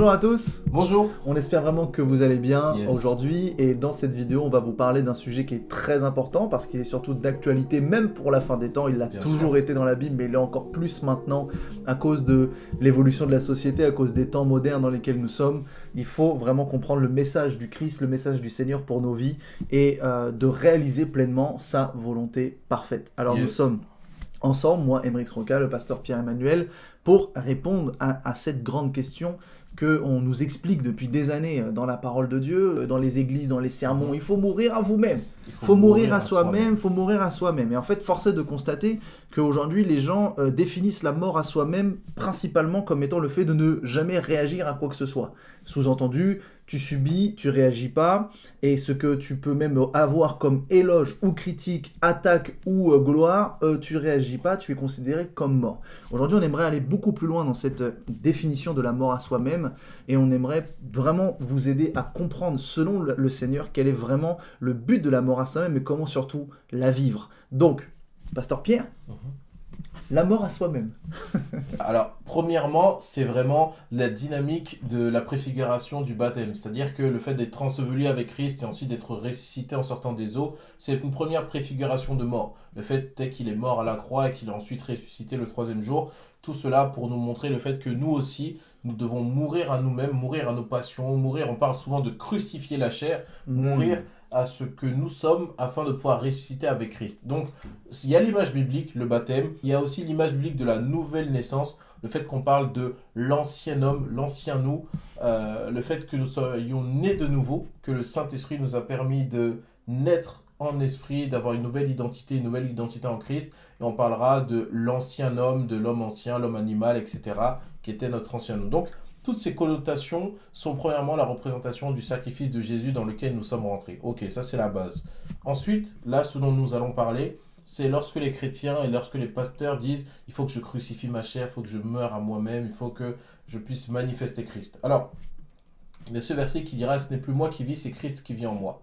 Bonjour à tous, Bonjour. on espère vraiment que vous allez bien Yes. aujourd'hui et dans cette vidéo on va vous parler d'un sujet qui est très important parce qu'il est surtout d'actualité même pour la fin des temps, il a Bien toujours sûr. été dans la Bible mais il est encore plus maintenant à cause de l'évolution de la société, à cause des temps modernes dans lesquels nous sommes. Il faut vraiment comprendre le message du Christ, le message du Seigneur pour nos vies et de réaliser pleinement sa volonté parfaite. Alors nous Yes. sommes ensemble, moi, Aymeric Sroka, le pasteur Pierre-Emmanuel, pour répondre à cette grande question qu'on nous explique depuis des années dans la parole de Dieu, dans les églises, dans les sermons. Il faut mourir à vous-même. Il Faut mourir à soi-même, faut mourir à soi-même. Et en fait, force est de constater qu'aujourd'hui, les gens définissent la mort à soi-même principalement comme étant le fait de ne jamais réagir à quoi que ce soit. Sous-entendu, tu subis, tu réagis pas, et ce que tu peux même avoir comme éloge ou critique, attaque ou gloire, tu réagis pas, tu es considéré comme mort. Aujourd'hui, on aimerait aller beaucoup plus loin dans cette définition de la mort à soi-même, et on aimerait vraiment vous aider à comprendre, selon le Seigneur, quel est vraiment le but de la mort à soi-même, et comment surtout la vivre. Donc, Pasteur Pierre, la mort à soi-même. Alors, premièrement, c'est vraiment la dynamique de la préfiguration du baptême. C'est-à-dire que le fait d'être enseveli avec Christ et ensuite d'être ressuscité en sortant des eaux, c'est une première préfiguration de mort. Le fait est qu'il est mort à la croix et qu'il a ensuite ressuscité le troisième jour. Tout cela pour nous montrer le fait que nous aussi, nous devons mourir à nous-mêmes, mourir à nos passions, mourir, on parle souvent de crucifier la chair, mourir à ce que nous sommes afin de pouvoir ressusciter avec Christ. Donc, il y a l'image biblique, le baptême, il y a aussi l'image biblique de la nouvelle naissance, le fait qu'on parle de l'ancien homme, l'ancien nous, le fait que nous soyons nés de nouveau, que le Saint-Esprit nous a permis de naître en esprit, d'avoir une nouvelle identité en Christ, et on parlera de l'ancien homme, de l'homme ancien, l'homme animal, etc., qui était notre ancien nous. Donc, toutes ces connotations sont premièrement la représentation du sacrifice de Jésus dans lequel nous sommes rentrés. Ok, ça c'est la base. Ensuite, là, ce dont nous allons parler, c'est lorsque les chrétiens et lorsque les pasteurs disent « il faut que je crucifie ma chair, il faut que je meure à moi-même, il faut que je puisse manifester Christ ». Alors, il y a ce verset qui dira « ce n'est plus moi qui vis, c'est Christ qui vit en moi ».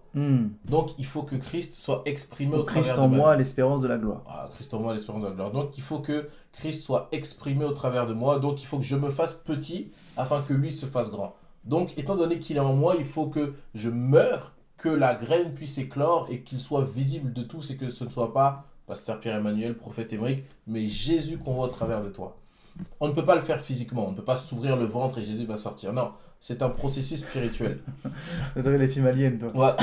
Donc, il faut que Christ soit exprimé au travers Christ de en ma moi, vie. l'espérance de la gloire. Ah, Christ en moi, l'espérance de la gloire. Donc, il faut que Christ soit exprimé au travers de moi. Donc, il faut que je me fasse petit afin que lui se fasse grand. Donc, étant donné qu'il est en moi, il faut que je meure, que la graine puisse éclore et qu'il soit visible de tous et que ce ne soit pas Pasteur Pierre-Emmanuel, prophète Aymeric, mais Jésus qu'on voit au travers de toi. On ne peut pas le faire physiquement, on ne peut pas s'ouvrir le ventre et Jésus va sortir. Non, c'est un processus spirituel. Vous avez les films aliens, toi. Voilà.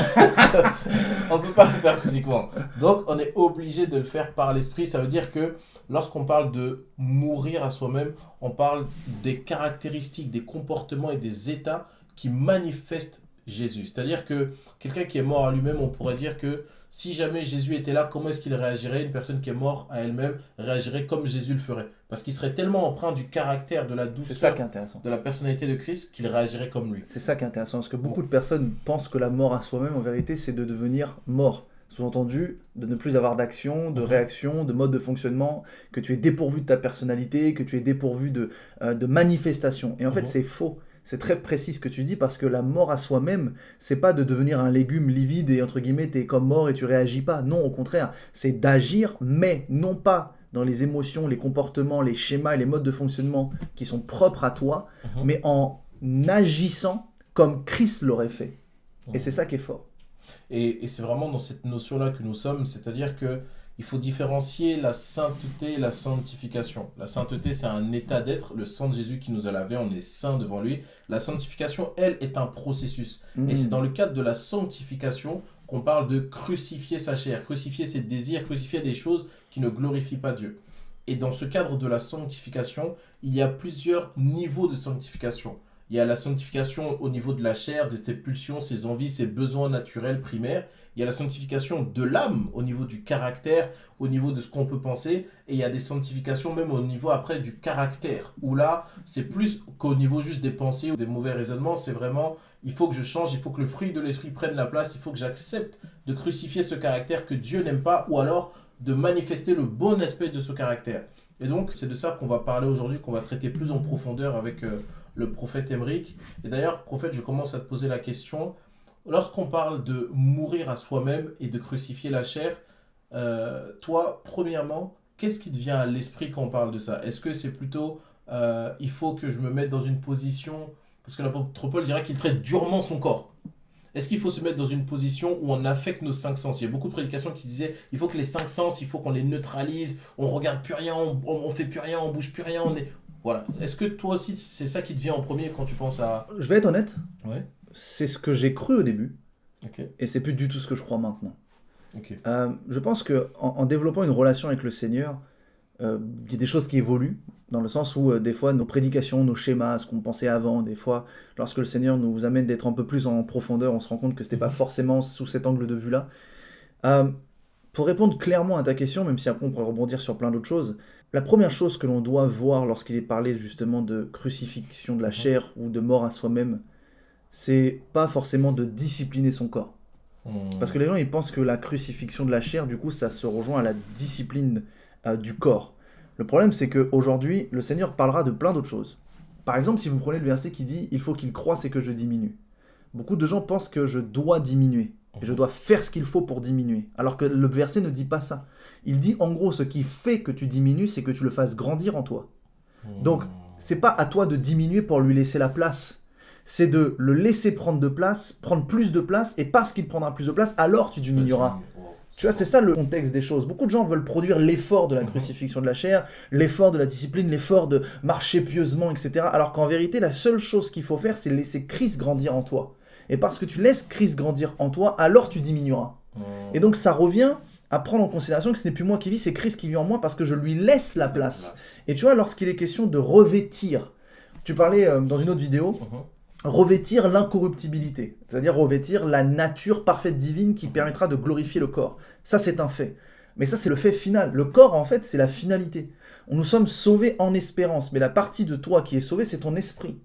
On ne peut pas le faire physiquement. Donc, on est obligé de le faire par l'esprit. Ça veut dire que lorsqu'on parle de mourir à soi-même, on parle des caractéristiques, des comportements et des états qui manifestent Jésus. C'est-à-dire que quelqu'un qui est mort à lui-même, on pourrait dire que si jamais Jésus était là, comment est-ce qu'il réagirait? Une personne qui est morte à elle-même réagirait comme Jésus le ferait. Parce qu'il serait tellement empreint du caractère, de la C'est ça douceur, qui est intéressant. de la personnalité de Christ qu'il réagirait comme lui. C'est ça qui est intéressant, parce que beaucoup de personnes pensent que la mort à soi-même, en vérité, c'est de devenir mort. Sous-entendu, de ne plus avoir d'action, de réaction, de mode de fonctionnement, que tu es dépourvu de ta personnalité, que tu es dépourvu de manifestation. Et en fait, c'est faux. C'est très précis ce que tu dis, parce que la mort à soi-même, c'est pas de devenir un légume livide et entre guillemets, t'es comme mort et tu réagis pas. Non, au contraire, c'est d'agir, mais non pas dans les émotions, les comportements, les schémas et les modes de fonctionnement qui sont propres à toi, mais en agissant comme Christ l'aurait fait. Et c'est ça qui est fort. Et c'est vraiment dans cette notion-là que nous sommes, c'est-à-dire que il faut différencier la sainteté et la sanctification. La sainteté, c'est un état d'être, le sang de Jésus qui nous a lavé, on est saint devant lui. La sanctification, elle, est un processus. Et c'est dans le cadre de la sanctification qu'on parle de crucifier sa chair, crucifier ses désirs, crucifier des choses qui ne glorifient pas Dieu. Et dans ce cadre de la sanctification, il y a plusieurs niveaux de sanctification. Il y a la sanctification au niveau de la chair, de ses pulsions, ses envies, ses besoins naturels primaires. Il y a la sanctification de l'âme au niveau du caractère, au niveau de ce qu'on peut penser. Et il y a des sanctifications même au niveau après du caractère. Où là, c'est plus qu'au niveau juste des pensées ou des mauvais raisonnements. C'est vraiment, il faut que je change, il faut que le fruit de l'esprit prenne la place. Il faut que j'accepte de crucifier ce caractère que Dieu n'aime pas. Ou alors de manifester le bon aspect de ce caractère. Et donc, c'est de ça qu'on va parler aujourd'hui, qu'on va traiter plus en profondeur avec le prophète Aymeric. Et d'ailleurs, prophète, je commence à te poser la question. Lorsqu'on parle de mourir à soi-même et de crucifier la chair, toi, premièrement, qu'est-ce qui te vient à l'esprit quand on parle de ça? Est-ce que c'est plutôt, il faut que je me mette dans une position Parce que l'apôtre Paul dira qu'il traite durement son corps. Est-ce qu'il faut se mettre dans une position où on affecte nos cinq sens? Il y a beaucoup de prédications qui disaient il faut que les cinq sens, il faut qu'on les neutralise, on regarde plus rien, on fait plus rien, on bouge plus rien, on est... Voilà. Est-ce que toi aussi, c'est ça qui te vient en premier quand tu penses à... Je vais être honnête, Ouais, c'est ce que j'ai cru au début, ok, et c'est plus du tout ce que je crois maintenant. ok. Je pense que en développant une relation avec le Seigneur, il y a des choses qui évoluent, dans le sens où des fois nos prédications, nos schémas, ce qu'on pensait avant, des fois, lorsque le Seigneur nous amène d'être un peu plus en profondeur, on se rend compte que c'était pas forcément sous cet angle de vue-là. Pour répondre clairement à ta question, même si après on pourrait rebondir sur plein d'autres choses, la première chose que l'on doit voir lorsqu'il est parlé justement de crucifixion de la chair ou de mort à soi-même, c'est pas forcément de discipliner son corps. Parce que les gens, ils pensent que la crucifixion de la chair, du coup, ça se rejoint à la discipline du corps. Le problème, c'est qu'aujourd'hui, le Seigneur parlera de plein d'autres choses. Par exemple, si vous prenez le verset qui dit « Il faut qu'il croisse et que je diminue ». Beaucoup de gens pensent que je dois diminuer, et je dois faire ce qu'il faut pour diminuer. Alors que le verset ne dit pas ça. Il dit, en gros, ce qui fait que tu diminues, c'est que tu le fasses grandir en toi. Donc, c'est pas à toi de diminuer pour lui laisser la place. C'est de le laisser prendre plus de place, et parce qu'il prendra plus de place, alors tu diminueras. Tu vois, c'est ça le contexte des choses. Beaucoup de gens veulent produire l'effort de la crucifixion de la chair, l'effort de la discipline, l'effort de marcher pieusement, etc. Alors qu'en vérité, la seule chose qu'il faut faire, c'est laisser Christ grandir en toi. Et parce que tu laisses Christ grandir en toi, alors tu diminueras. Et donc ça revient à prendre en considération que ce n'est plus moi qui vis, c'est Christ qui vit en moi parce que je lui laisse la place. Et tu vois, lorsqu'il est question de revêtir, tu parlais dans une autre vidéo, revêtir l'incorruptibilité, c'est-à-dire revêtir la nature parfaite divine qui permettra de glorifier le corps. Ça, c'est un fait. Mais ça, c'est le fait final. Le corps, en fait, c'est la finalité. Nous sommes sauvés en espérance, mais la partie de toi qui est sauvée, c'est ton esprit.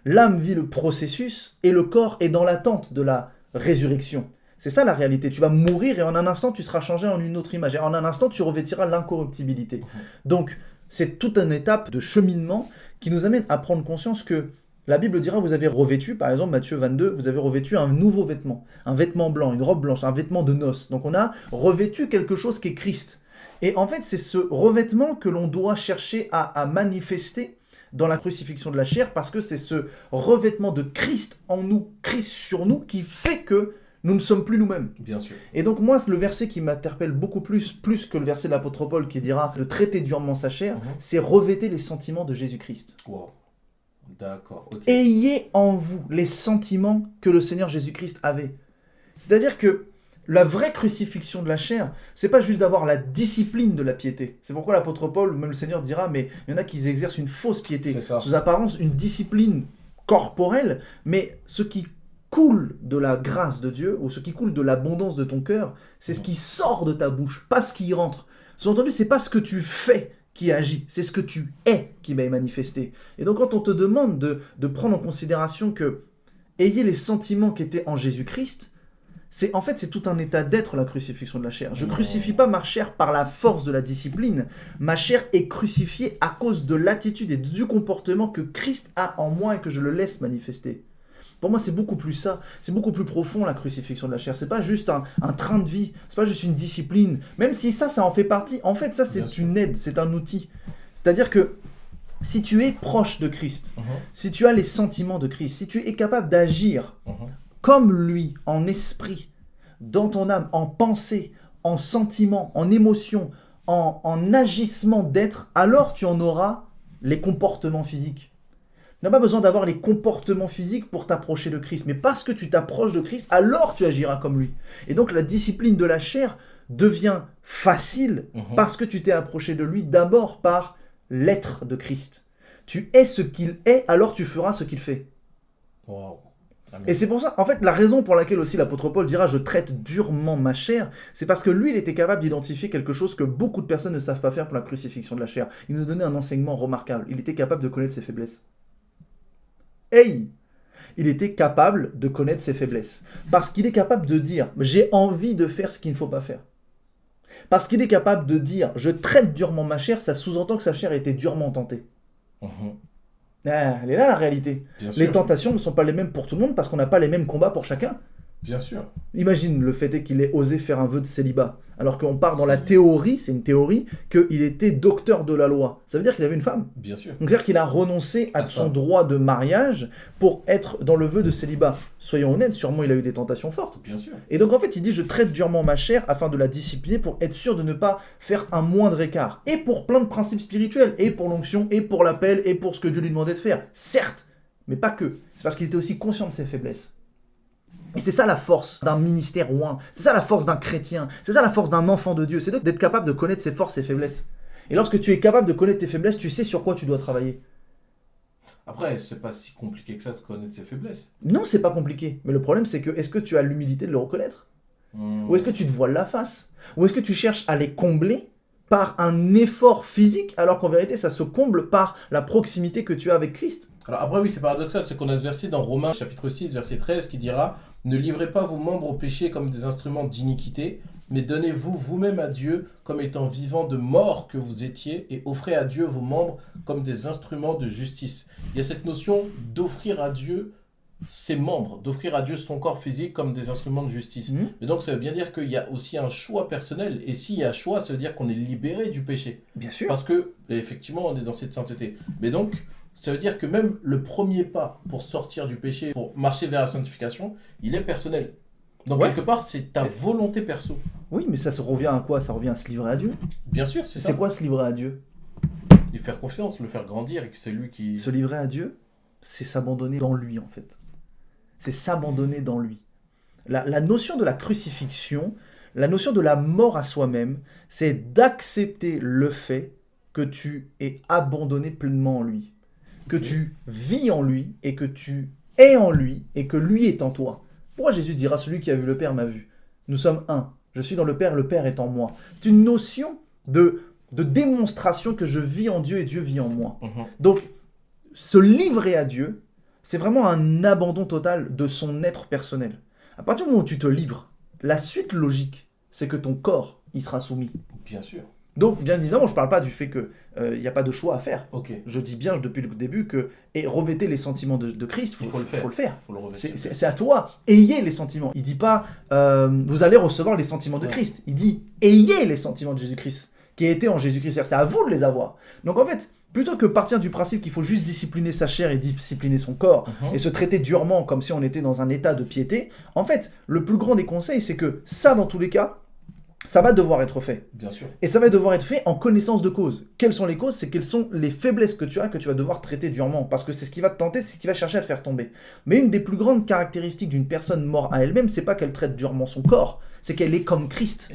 L'âme vit le processus et le corps est dans l'attente de la résurrection. C'est ça la réalité. Tu vas mourir et en un instant, tu seras changé en une autre image. Et en un instant, tu revêtiras l'incorruptibilité. Donc, c'est toute une étape de cheminement qui nous amène à prendre conscience que la Bible dira, vous avez revêtu, par exemple, Matthieu 22, vous avez revêtu un nouveau vêtement, un vêtement blanc, une robe blanche, un vêtement de noces. Donc, on a revêtu quelque chose qui est Christ. Et en fait, c'est ce revêtement que l'on doit chercher à manifester dans la crucifixion de la chair, parce que c'est ce revêtement de Christ en nous, Christ sur nous, qui fait que nous ne sommes plus nous-mêmes. Bien sûr. Et donc moi, le verset qui m'interpelle beaucoup plus que le verset de l'apôtre Paul qui dira de traiter durement sa chair, c'est revêter les sentiments de Jésus-Christ. Wow. D'accord. Okay. Ayez en vous les sentiments que le Seigneur Jésus-Christ avait. C'est-à-dire que la vraie crucifixion de la chair, c'est pas juste d'avoir la discipline de la piété. C'est pourquoi l'apôtre Paul, même le Seigneur dira, mais il y en a qui exercent une fausse piété. Sous apparence, une discipline corporelle, mais ce qui coule de la grâce de Dieu, ou ce qui coule de l'abondance de ton cœur, c'est ce qui sort de ta bouche, pas ce qui y rentre. Sous-entendu, c'est pas ce que tu fais qui agit, c'est ce que tu es qui va y manifester. Et donc quand on te demande de prendre en considération que ayez les sentiments qui étaient en Jésus-Christ, c'est tout un état d'être, la crucifixion de la chair. Je ne crucifie pas ma chair par la force de la discipline. Ma chair est crucifiée à cause de l'attitude et du comportement que Christ a en moi et que je le laisse manifester. Pour moi, c'est beaucoup plus ça. C'est beaucoup plus profond, la crucifixion de la chair. C'est pas juste un train de vie. C'est pas juste une discipline. Même si ça en fait partie. En fait, ça, c'est une aide. C'est un outil. C'est-à-dire que si tu es proche de Christ, si tu as les sentiments de Christ, si tu es capable d'agir comme lui, en esprit, dans ton âme, en pensée, en sentiment, en émotion, en agissement d'être, alors tu en auras les comportements physiques. Tu n'as pas besoin d'avoir les comportements physiques pour t'approcher de Christ, mais parce que tu t'approches de Christ, alors tu agiras comme lui. Et donc la discipline de la chair devient facile parce que tu t'es approché de lui d'abord par l'être de Christ. Tu es ce qu'il est, alors tu feras ce qu'il fait. Wow. Et c'est pour ça, en fait, la raison pour laquelle aussi l'apôtre Paul dira « je traite durement ma chair », c'est parce que lui, il était capable d'identifier quelque chose que beaucoup de personnes ne savent pas faire pour la crucifixion de la chair. Il nous donnait un enseignement remarquable. Il était capable de connaître ses faiblesses. Hey! Il était capable de connaître ses faiblesses. Parce qu'il est capable de dire « j'ai envie de faire ce qu'il ne faut pas faire ». Parce qu'il est capable de dire « je traite durement ma chair », ça sous-entend que sa chair a été durement tentée. Elle est là la réalité. Les tentations ne sont pas les mêmes pour tout le monde parce qu'on n'a pas les mêmes combats pour chacun. Bien sûr. Imagine le fait est qu'il ait osé faire un vœu de célibat. Alors qu'on part dans la théorie, c'est une théorie, qu'il était docteur de la loi. Ça veut dire qu'il avait une femme. Bien sûr. Donc c'est-à-dire qu'il a renoncé à son droit de mariage pour être dans le vœu de célibat. Soyons honnêtes, sûrement il a eu des tentations fortes. Bien sûr. Et donc en fait il dit je traite durement ma chair afin de la discipliner pour être sûr de ne pas faire un moindre écart. Et pour plein de principes spirituels, et pour l'onction, et pour l'appel, et pour ce que Dieu lui demandait de faire. Certes, mais pas que. C'est parce qu'il était aussi conscient de ses faiblesses. Et c'est ça la force d'un ministère oint, c'est ça la force d'un chrétien, c'est ça la force d'un enfant de Dieu, c'est d'être capable de connaître ses forces et ses faiblesses. Et lorsque tu es capable de connaître tes faiblesses, tu sais sur quoi tu dois travailler. Après, c'est pas si compliqué que ça de connaître ses faiblesses. Non, c'est pas compliqué. Mais le problème, c'est que est-ce que tu as l'humilité de le reconnaître ? Ou est-ce que tu te voiles la face ? Ou est-ce que tu cherches à les combler par un effort physique, alors qu'en vérité, ça se comble par la proximité que tu as avec Christ ? Alors après, oui, c'est paradoxal, c'est qu'on a ce verset dans Romains chapitre 6, verset 13, qui dira « Ne livrez pas vos membres au péché comme des instruments d'iniquité, mais donnez-vous vous-même à Dieu comme étant vivants de mort que vous étiez, et offrez à Dieu vos membres comme des instruments de justice. » Il y a cette notion d'offrir à Dieu ses membres, d'offrir à Dieu son corps physique comme des instruments de justice. Et donc ça veut bien dire qu'il y a aussi un choix personnel, et s'il y a choix, ça veut dire qu'on est libéré du péché. Bien sûr. Parce que, effectivement, on est dans cette sainteté. Mais donc, ça veut dire que même le premier pas pour sortir du péché, pour marcher vers la sanctification, il est personnel. Donc, quelque part, c'est ta volonté perso. Oui, mais ça se revient à quoi ? Ça revient à se livrer à Dieu. Bien sûr, c'est ça. C'est quoi se livrer à Dieu ? Lui faire confiance, le faire grandir, et que c'est lui qui... Se livrer à Dieu, c'est s'abandonner dans lui, en fait. C'est s'abandonner dans lui. La notion de la crucifixion, la notion de la mort à soi-même, c'est d'accepter le fait que tu es abandonné pleinement en lui. Que tu vis en lui et que tu es en lui et que lui est en toi. Pourquoi Jésus dira « Celui qui a vu le Père m'a vu ». Nous sommes un. Je suis dans le Père est en moi. C'est une notion de démonstration que je vis en Dieu et Dieu vit en moi. Donc, se livrer à Dieu, c'est vraiment un abandon total de son être personnel. À partir du moment où tu te livres, la suite logique, c'est que ton corps, il sera soumis. Bien sûr. Donc, bien évidemment, je ne parle pas du fait qu'il n'y a pas de choix à faire. Okay. Je dis bien depuis le début que revêtez les sentiments de Christ, il faut le faire. C'est à toi, ayez les sentiments. Il ne dit pas vous allez recevoir les sentiments de Christ. Il dit ayez les sentiments de Jésus-Christ, qui étaient en Jésus-Christ. C'est à vous de les avoir. Donc en fait, plutôt que partir du principe qu'il faut juste discipliner sa chair et discipliner son corps et se traiter durement comme si on était dans un état de piété, en fait, le plus grand des conseils, c'est que ça, dans tous les cas, ça va devoir être fait. Bien sûr. Et ça va devoir être fait en connaissance de cause. Quelles sont les causes ? C'est quelles sont les faiblesses que tu vas devoir traiter durement. Parce que c'est ce qui va te tenter, c'est ce qui va chercher à te faire tomber. Mais une des plus grandes caractéristiques d'une personne morte à elle-même, c'est pas qu'elle traite durement son corps, c'est qu'elle est comme Christ.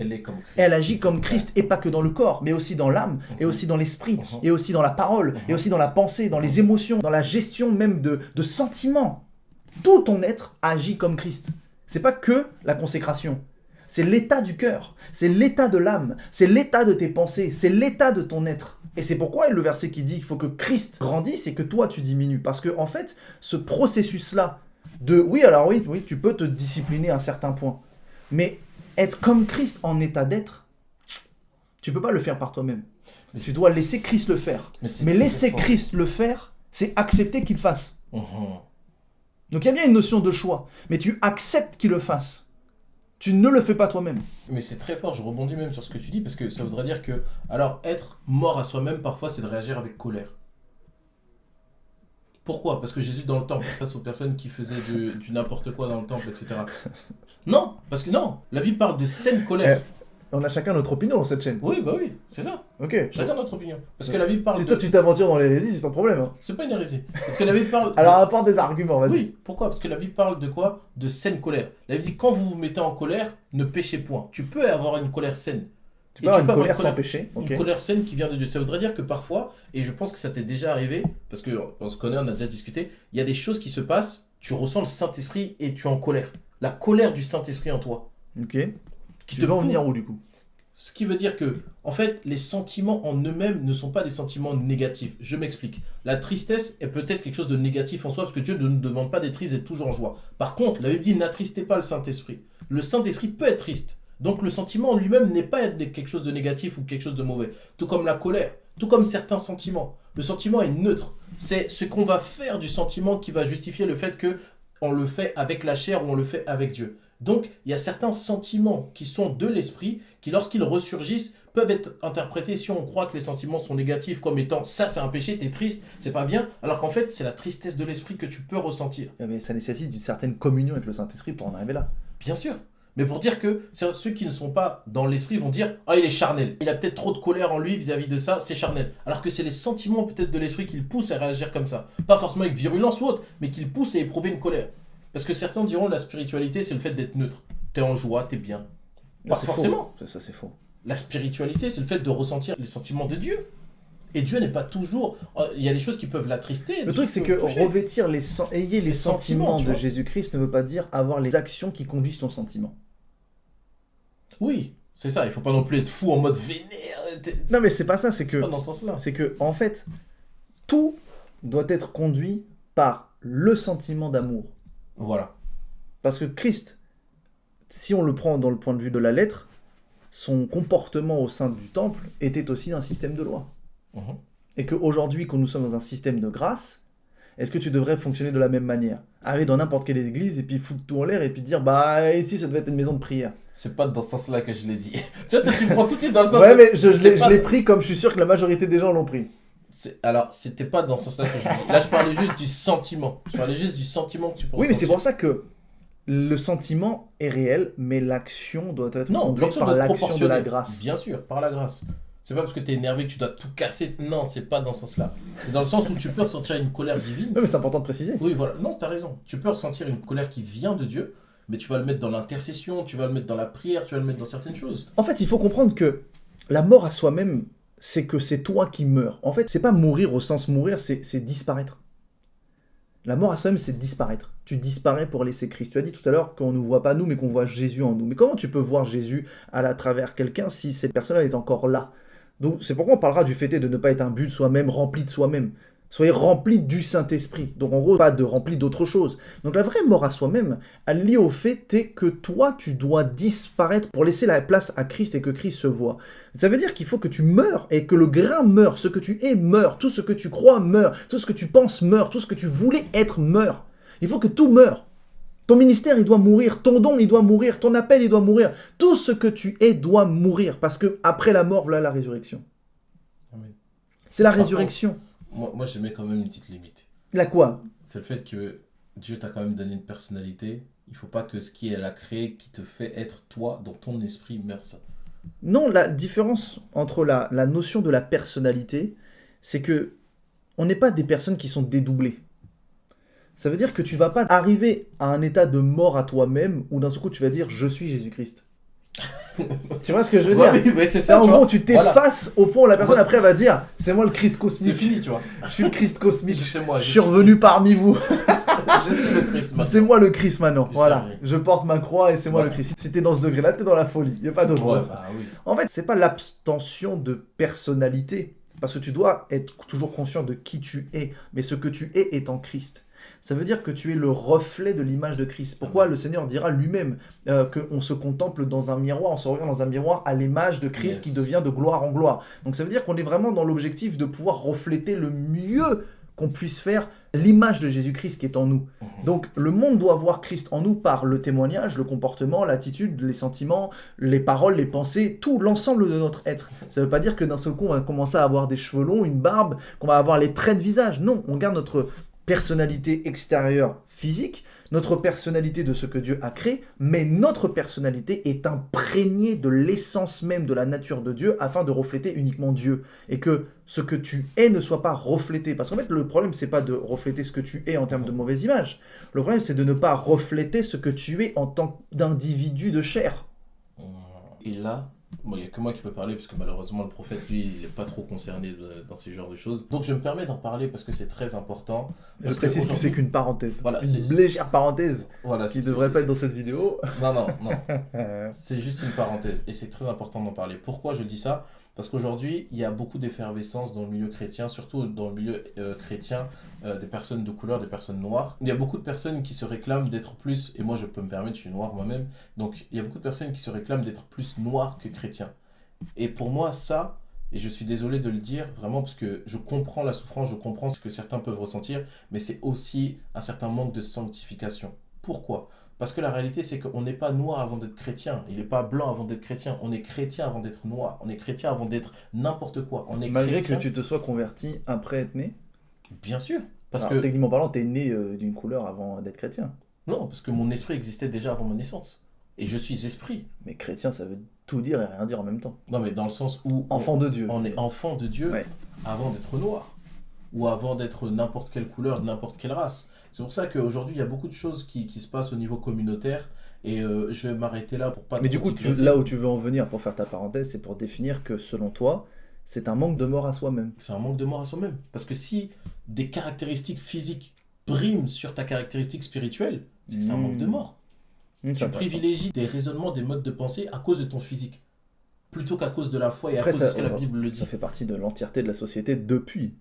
Elle agit comme Christ, et pas que dans le corps, mais aussi dans l'âme, et aussi dans l'esprit, et aussi dans la parole, et aussi dans la pensée, dans les émotions, dans la gestion même de sentiments. Tout ton être agit comme Christ. C'est pas que la consécration. C'est l'état du cœur, c'est l'état de l'âme, c'est l'état de tes pensées, c'est l'état de ton être. Et c'est pourquoi le verset qui dit qu'il faut que Christ grandisse et que toi tu diminues. Parce que en fait, ce processus-là de oui, tu peux te discipliner à un certain point. Mais être comme Christ en état d'être, tu peux pas le faire par toi-même. Tu dois laisser Christ le faire. Mais laisser Christ le faire, c'est accepter qu'il fasse. Donc il y a bien une notion de choix, mais tu acceptes qu'il le fasse. Tu ne le fais pas toi-même. Mais c'est très fort, je rebondis même sur ce que tu dis, parce que ça voudrait dire que, alors, être mort à soi-même, parfois, c'est de réagir avec colère. Pourquoi ? Parce que Jésus, dans le temple, face aux personnes qui faisaient du n'importe quoi dans le temple, etc. Non, parce que non, la Bible parle de saine colère. On a chacun notre opinion dans cette chaîne. Oui, bah oui, c'est ça. Ok. Chacun notre opinion. Parce que la Bible parle si toi tu t'aventures dans l'hérésie, c'est ton problème. Hein. C'est pas une hérésie. Parce que la Bible parle... Alors apporte des arguments, vas-y. Oui, pourquoi ? Parce que la Bible parle de quoi ? De saine colère. La Bible dit, quand vous vous mettez en colère, ne péchez point. Tu peux avoir une colère saine. Tu peux avoir une colère sans péché. Une colère saine qui vient de Dieu. Ça voudrait dire que parfois, et je pense que ça t'est déjà arrivé, parce qu'on se connaît, on a déjà discuté, il y a des choses qui se passent, tu ressens le Saint-Esprit et tu es en colère. La colère du Saint-Esprit en toi. Ok. Tu veux en venir où du coup ? Ce qui veut dire que, en fait, les sentiments en eux-mêmes ne sont pas des sentiments négatifs. Je m'explique. La tristesse est peut-être quelque chose de négatif en soi, parce que Dieu ne nous demande pas d'être triste et toujours en joie. Par contre, la Bible dit, n'attristez pas le Saint-Esprit. Le Saint-Esprit peut être triste. Donc le sentiment en lui-même n'est pas quelque chose de négatif ou quelque chose de mauvais. Tout comme la colère, tout comme certains sentiments. Le sentiment est neutre. C'est ce qu'on va faire du sentiment qui va justifier le fait qu'on le fait avec la chair ou on le fait avec Dieu. Donc, il y a certains sentiments qui sont de l'esprit, qui lorsqu'ils ressurgissent, peuvent être interprétés, si on croit que les sentiments sont négatifs, comme étant ça c'est un péché, t'es triste, c'est pas bien, alors qu'en fait c'est la tristesse de l'esprit que tu peux ressentir. Mais ça nécessite une certaine communion avec le Saint-Esprit pour en arriver là. Bien sûr. Mais pour dire que ceux qui ne sont pas dans l'esprit vont dire « Ah, il est charnel, il a peut-être trop de colère en lui vis-à-vis de ça, c'est charnel. » Alors que c'est les sentiments peut-être de l'esprit qui le poussent à réagir comme ça. Pas forcément avec virulence ou autre, mais qui le poussent à éprouver une colère. Parce que certains diront la spiritualité c'est le fait d'être neutre. T'es en joie, t'es bien. Pas forcément. Ça c'est faux. La spiritualité c'est le fait de ressentir les sentiments de Dieu. Et Dieu n'est pas toujours... Il y a des choses qui peuvent l'attrister. Le truc, c'est que revêtir ayez les sentiments de Jésus-Christ ne veut pas dire avoir les actions qui conduisent ton sentiment. Oui, c'est ça. Il faut pas non plus être fou en mode vénère. Non, mais c'est pas ça. C'est que, pas dans ce sens-là. C'est que, en fait, tout doit être conduit par le sentiment d'amour. Voilà. Parce que Christ, si on le prend dans le point de vue de la lettre, son comportement au sein du temple était aussi un système de loi. Et qu'aujourd'hui, quand nous sommes dans un système de grâce, est-ce que tu devrais fonctionner de la même manière? Arriver dans n'importe quelle église et puis foutre tout en l'air et puis dire bah ici ça devait être une maison de prière. C'est pas dans ce sens-là que je l'ai dit. Tu vois, tu me prends tout de suite dans le sens. Ouais, mais je l'ai pris comme je suis sûr que la majorité des gens l'ont pris. Alors, c'était pas dans ce sens-là que je l'ai dit. Là, je parlais juste du sentiment. Je parlais juste du sentiment que tu peux ressentir. Oui, mais c'est pour ça que le sentiment est réel, mais l'action doit être conduite par l'action de la grâce. Bien sûr, par la grâce. C'est pas parce que t'es énervé que tu dois tout casser. Non, c'est pas dans ce sens-là. C'est dans le sens où tu peux ressentir une colère divine. Oui, mais c'est important de préciser. Oui, voilà. Non, t'as raison. Tu peux ressentir une colère qui vient de Dieu, mais tu vas le mettre dans l'intercession, tu vas le mettre dans la prière, tu vas le mettre dans certaines choses. En fait, il faut comprendre que la mort à soi-même, c'est que c'est toi qui meurs. En fait, c'est pas mourir au sens mourir, c'est disparaître. La mort à soi-même, c'est disparaître. Tu disparais pour laisser Christ. Tu as dit tout à l'heure qu'on ne voit pas nous, mais qu'on voit Jésus en nous. Mais comment tu peux voir Jésus à travers quelqu'un si cette personne-là est encore là? Donc c'est pourquoi on parlera du fait de ne pas être un but de soi-même, rempli de soi-même. Soyez remplis du Saint-Esprit. Donc en gros, pas de rempli d'autre chose. Donc la vraie mort à soi-même, elle est liée au fait que toi, tu dois disparaître pour laisser la place à Christ et que Christ se voit. Ça veut dire qu'il faut que tu meurs et que le grain meure. Ce que tu es meurt. Tout ce que tu crois meurt. Tout ce que tu penses meurt. Tout ce que tu voulais être meurt. Il faut que tout meure. Ton ministère, il doit mourir. Ton don, il doit mourir. Ton appel, il doit mourir. Tout ce que tu es doit mourir. Parce que après la mort, voilà la résurrection. Amen. C'est la résurrection. Moi, je mets quand même une petite limite. La quoi? C'est le fait que Dieu t'a quand même donné une personnalité. Il faut pas que ce qu'elle a créé, qui te fait être toi, dans ton esprit, meure ça. Non, la différence entre la notion de la personnalité, c'est que on n'est pas des personnes qui sont dédoublées. Ça veut dire que tu vas pas arriver à un état de mort à toi-même où d'un seul coup tu vas dire « je suis Jésus-Christ ». Tu vois ce que je veux dire? Oui, mais c'est ça. En gros, tu t'effaces au point où la personne après va dire « c'est moi le Christ cosmique ». C'est fini, tu vois. Je suis le Christ cosmique. Je suis revenu parmi vous. Je suis le Christ maintenant. C'est moi le Christ maintenant. Voilà. Vrai. Je porte ma croix et c'est moi le Christ. Si t'es dans ce degré-là, t'es dans la folie. Il n'y a pas d'autre. Ouais, bah oui. En fait, c'est pas l'abstention de personnalité. Parce que tu dois être toujours conscient de qui tu es. Mais ce que tu es est en Christ. Ça veut dire que tu es le reflet de l'image de Christ. Pourquoi le Seigneur dira lui-même qu'on se contemple dans un miroir, on se regarde dans un miroir à l'image de Christ qui devient de gloire en gloire. Donc ça veut dire qu'on est vraiment dans l'objectif de pouvoir refléter le mieux qu'on puisse faire l'image de Jésus-Christ qui est en nous. Donc le monde doit voir Christ en nous par le témoignage, le comportement, l'attitude, les sentiments, les paroles, les pensées, tout l'ensemble de notre être. Ça ne veut pas dire que d'un seul coup on va commencer à avoir des cheveux longs, une barbe, qu'on va avoir les traits de visage. Non, on garde notre personnalité extérieure physique, notre personnalité de ce que Dieu a créé, mais notre personnalité est imprégnée de l'essence même de la nature de Dieu afin de refléter uniquement Dieu. Et que ce que tu es ne soit pas reflété. Parce qu'en fait, le problème, c'est pas de refléter ce que tu es en termes de mauvaise image. Le problème, c'est de ne pas refléter ce que tu es en tant d'individu de chair. Et là, bon, il n'y a que moi qui peux parler, parce que malheureusement, le prophète, lui, il n'est pas trop concerné dans ces genres de choses. Donc, je me permets d'en parler parce que c'est très important. Je précise que c'est qu'une parenthèse. Voilà, une légère parenthèse voilà, qui ne devrait pas être dans cette vidéo. Non. C'est juste une parenthèse. Et c'est très important d'en parler. Pourquoi je dis ça? Parce qu'aujourd'hui, il y a beaucoup d'effervescence dans le milieu chrétien, surtout dans le milieu chrétien, des personnes de couleur, des personnes noires. Il y a beaucoup de personnes qui se réclament d'être plus, et moi je peux me permettre, je suis noir moi-même, donc il y a beaucoup de personnes qui se réclament d'être plus noirs que chrétiens. Et pour moi, ça, et je suis désolé de le dire, vraiment, parce que je comprends la souffrance, je comprends ce que certains peuvent ressentir, mais c'est aussi un certain manque de sanctification. Pourquoi ? Parce que la réalité, c'est qu'on n'est pas noir avant d'être chrétien. Il n'est pas blanc avant d'être chrétien. On est chrétien avant d'être noir. On est chrétien avant d'être n'importe quoi. On est Malgré chrétien, que tu te sois converti après être né. bien sûr. Parce Alors, que, techniquement parlant, t'es né d'une couleur avant d'être chrétien. non, parce que mon esprit existait déjà avant ma naissance. Et je suis esprit. Mais chrétien, ça veut tout dire et rien dire en même temps. Non, mais dans le sens où Enfant de Dieu. on est enfant de Dieu Ouais. avant d'être noir. Ou avant d'être n'importe quelle couleur, de n'importe quelle race. C'est pour ça qu'aujourd'hui, il y a beaucoup de choses qui se passent au niveau communautaire. Et je vais m'arrêter là pour pas Mais trop du coup, digresser. là où tu veux en venir pour faire ta parenthèse, c'est pour définir que selon toi, c'est un manque de mort à soi-même. C'est un manque de mort à soi-même. Parce que si des caractéristiques physiques priment sur ta caractéristique spirituelle, c'est que c'est un manque de mort. C'est Tu intéressant. privilégies des raisonnements, des modes de pensée à cause de ton physique, plutôt qu'à cause de la foi et à Après, cause de ce que la Bible le dit. ça fait partie de l'entièreté de la société depuis.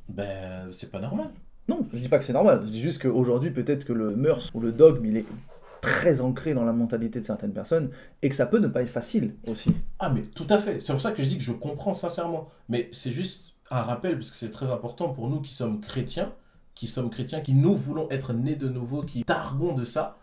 Ben, c'est pas normal. Non, je dis pas que c'est normal. Je dis juste qu'aujourd'hui, peut-être que le mœurs ou le dogme, il est très ancré dans la mentalité de certaines personnes et que ça peut ne pas être facile aussi. Ah, mais tout à fait. C'est pour ça que je dis que je comprends sincèrement. Mais c'est juste un rappel, parce que c'est très important pour nous qui sommes chrétiens, qui nous voulons être nés de nouveau, qui targuons de ça.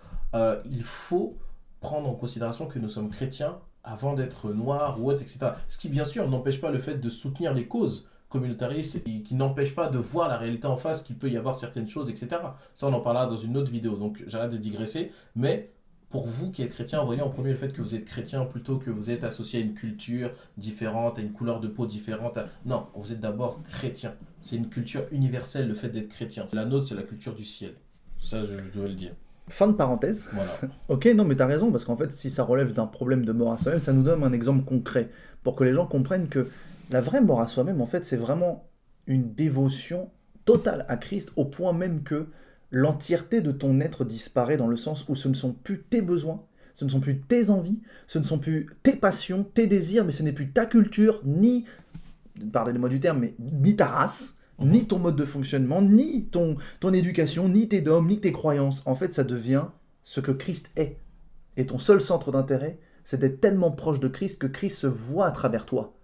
Il faut prendre en considération que nous sommes chrétiens avant d'être noirs ou autres, etc. Ce qui, bien sûr, n'empêche pas le fait de soutenir les causes communautaristes et qui n'empêche pas de voir la réalité en face, qu'il peut y avoir certaines choses, etc. Ça, on en parlera dans une autre vidéo, donc j'arrête de digresser. Mais pour vous qui êtes chrétien, voyez en premier le fait que vous êtes chrétien plutôt que vous êtes associé à une culture différente, à une couleur de peau différente. Non, vous êtes d'abord chrétien. C'est une culture universelle, le fait d'être chrétien. La nôtre, c'est la culture du ciel. Ça, je dois le dire. Fin de parenthèse. Voilà. Ok, non, mais t'as raison, parce qu'en fait, si ça relève d'un problème de mort à soi-même, ça nous donne un exemple concret pour que les gens comprennent que la vraie mort à soi-même, en fait, c'est vraiment une dévotion totale à Christ, au point même que l'entièreté de ton être disparaît dans le sens où ce ne sont plus tes besoins, ce ne sont plus tes envies, ce ne sont plus tes passions, tes désirs, mais ce n'est plus ta culture, ni, pardonnez-moi du terme, mais ni ta race, ni ton mode de fonctionnement, ni ton éducation, ni tes dogmes, ni tes croyances. En fait, ça devient ce que Christ est. Et ton seul centre d'intérêt, c'est d'être tellement proche de Christ que Christ se voit à travers toi.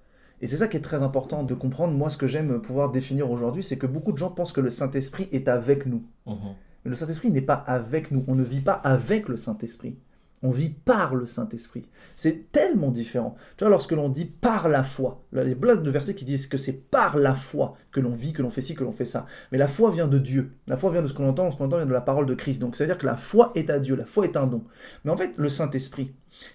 Et c'est ça qui est très important de comprendre. Moi, ce que j'aime pouvoir définir aujourd'hui, c'est que beaucoup de gens pensent que le Saint-Esprit est avec nous. Mais le Saint-Esprit n'est pas avec nous. On ne vit pas avec le Saint-Esprit. On vit par le Saint-Esprit. C'est tellement différent. Tu vois, lorsque l'on dit par la foi, il y a plein de versets qui disent que c'est par la foi que l'on vit, que l'on fait ci, que l'on fait ça. Mais la foi vient de Dieu. La foi vient de ce qu'on entend vient de la parole de Christ. Donc, c'est-à-dire que la foi est à Dieu, la foi est un don. Mais en fait, le Saint-Esprit,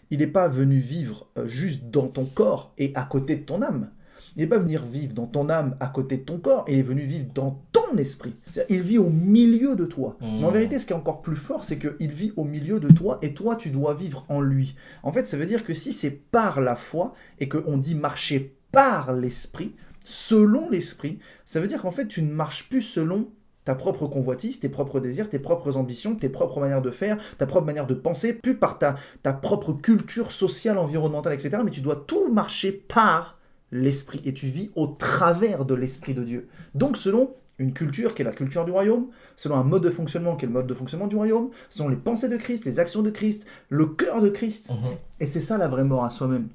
il n'est pas venu vivre juste dans ton corps et à côté de ton âme. Il n'est pas venu vivre dans ton âme à côté de ton corps, il est venu vivre dans ton esprit. C'est-à-dire, il vit au milieu de toi. Mais en vérité, ce qui est encore plus fort, c'est qu'il vit au milieu de toi et toi, tu dois vivre en lui. En fait, ça veut dire que si c'est par la foi et qu'on dit marcher par l'esprit, selon l'esprit, ça veut dire qu'en fait, tu ne marches plus selon ta propre convoitise, tes propres désirs, tes propres ambitions, tes propres manières de faire, ta propre manière de penser, plus par ta propre culture sociale, environnementale, etc. Mais tu dois tout marcher par l'esprit et tu vis au travers de l'esprit de Dieu. Donc selon une culture qui est la culture du royaume, selon un mode de fonctionnement qui est le mode de fonctionnement du royaume, selon les pensées de Christ, les actions de Christ, le cœur de Christ. Et c'est ça la vraie mort à soi-même.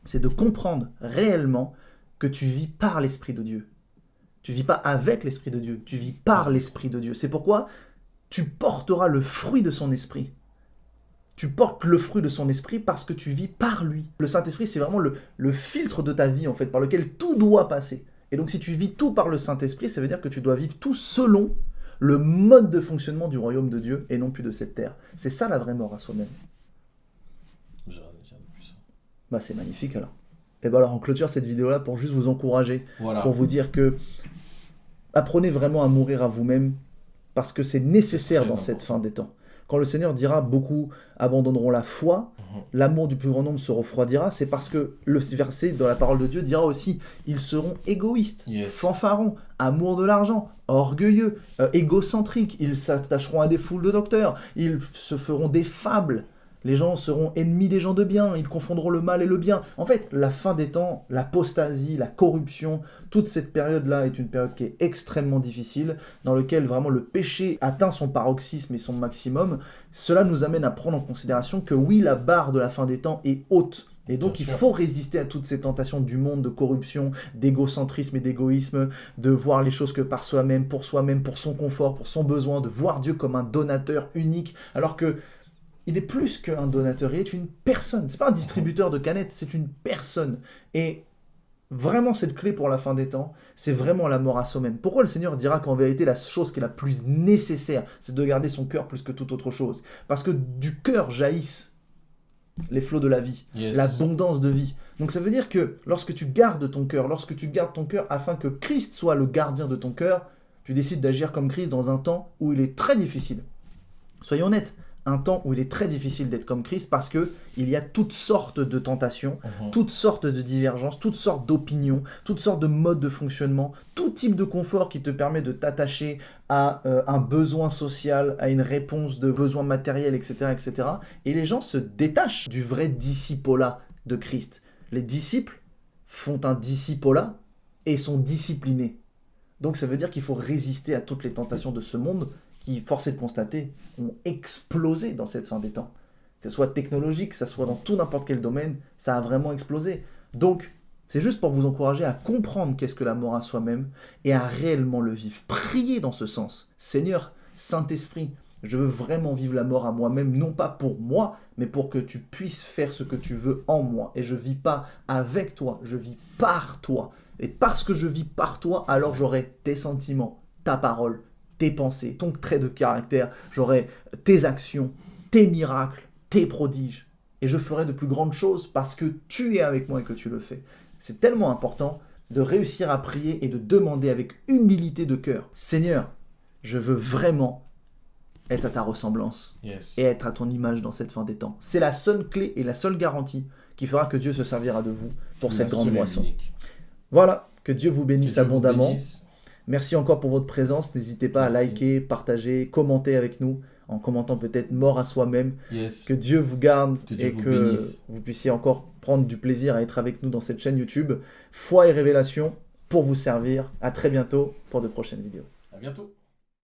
C'est de comprendre réellement que tu vis par l'esprit de Dieu. Tu vis pas avec l'esprit de Dieu, tu vis par l'esprit de Dieu. C'est pourquoi tu porteras le fruit de son esprit. Tu portes le fruit de son esprit parce que tu vis par lui. Le Saint-Esprit, c'est vraiment le filtre de ta vie, en fait, par lequel tout doit passer. Et donc, si tu vis tout par le Saint-Esprit, ça veut dire que tu dois vivre tout selon le mode de fonctionnement du royaume de Dieu et non plus de cette terre. C'est ça la vraie mort à soi-même. Bah, c'est magnifique alors. Et bah alors, on clôture cette vidéo-là pour juste vous encourager, Voilà. pour vous dire que apprenez vraiment à mourir à vous-même parce que c'est nécessaire dans cette fin des temps. Quand le Seigneur dira beaucoup abandonneront la foi, l'amour du plus grand nombre se refroidira, c'est parce que le verset dans la parole de Dieu dira aussi ils seront égoïstes, fanfarons, amour de l'argent, orgueilleux, égocentriques, ils s'attacheront à des foules de docteurs, ils se feront des fables. Les gens seront ennemis des gens de bien, ils confondront le mal et le bien. En fait, la fin des temps, l'apostasie, la corruption, toute cette période-là est une période qui est extrêmement difficile, dans laquelle vraiment le péché atteint son paroxysme et son maximum. Cela nous amène à prendre en considération que oui, la barre de la fin des temps est haute. Et donc, Bien il sûr. faut résister à toutes ces tentations du monde, de corruption, d'égocentrisme et d'égoïsme, de voir les choses que par soi-même, pour son confort, pour son besoin, de voir Dieu comme un donateur unique, alors que il est plus qu'un donateur, il est une personne. C'est pas un distributeur de canettes, c'est une personne. Et vraiment, cette clé pour la fin des temps, c'est vraiment la mort à soi-même. Pourquoi le Seigneur dira qu'en vérité, la chose qui est la plus nécessaire, c'est de garder son cœur plus que toute autre chose? Parce que du cœur jaillissent les flots de la vie, Yes. l'abondance de vie. Donc ça veut dire que lorsque tu gardes ton cœur afin que Christ soit le gardien de ton cœur, tu décides d'agir comme Christ dans un temps où il est très difficile. Soyons honnêtes, un temps où il est très difficile d'être comme Christ parce que il y a toutes sortes de tentations, toutes sortes de divergences, toutes sortes d'opinions, toutes sortes de modes de fonctionnement, tout type de confort qui te permet de t'attacher à un besoin social, à une réponse de besoin matériel, etc., etc. Et les gens se détachent du vrai discipolat de Christ. Les disciples font un discipolat et sont disciplinés. Donc ça veut dire qu'il faut résister à toutes les tentations de ce monde qui, force est de constater, ont explosé dans cette fin des temps. Que ce soit technologique, que ce soit dans tout n'importe quel domaine, ça a vraiment explosé. Donc, c'est juste pour vous encourager à comprendre qu'est-ce que la mort à soi-même et à réellement le vivre. Priez dans ce sens. Seigneur, Saint-Esprit, je veux vraiment vivre la mort à moi-même, non pas pour moi, mais pour que tu puisses faire ce que tu veux en moi. Et je vis pas avec toi, je vis par toi. Et parce que je vis par toi, alors j'aurai tes sentiments, ta parole, tes pensées, ton trait de caractère, j'aurai tes actions, tes miracles, tes prodiges. Et je ferai de plus grandes choses parce que tu es avec moi et que tu le fais. C'est tellement important de réussir à prier et de demander avec humilité de cœur, Seigneur, je veux vraiment être à ta ressemblance Yes. et être à ton image dans cette fin des temps. C'est la seule clé et la seule garantie qui fera que Dieu se servira de vous pour cette La grande seule et moisson. unique. Voilà, que Dieu vous Que bénisse Dieu vous abondamment. bénisse. Merci encore pour votre présence. N'hésitez pas à Merci. liker, partager, commenter avec nous, en commentant peut-être mort à soi-même. Yes. Que Dieu vous garde Que Dieu et vous que bénisse. vous puissiez encore prendre du plaisir à être avec nous dans cette chaîne YouTube. Foi et révélation pour vous servir. À très bientôt pour de prochaines vidéos. À bientôt.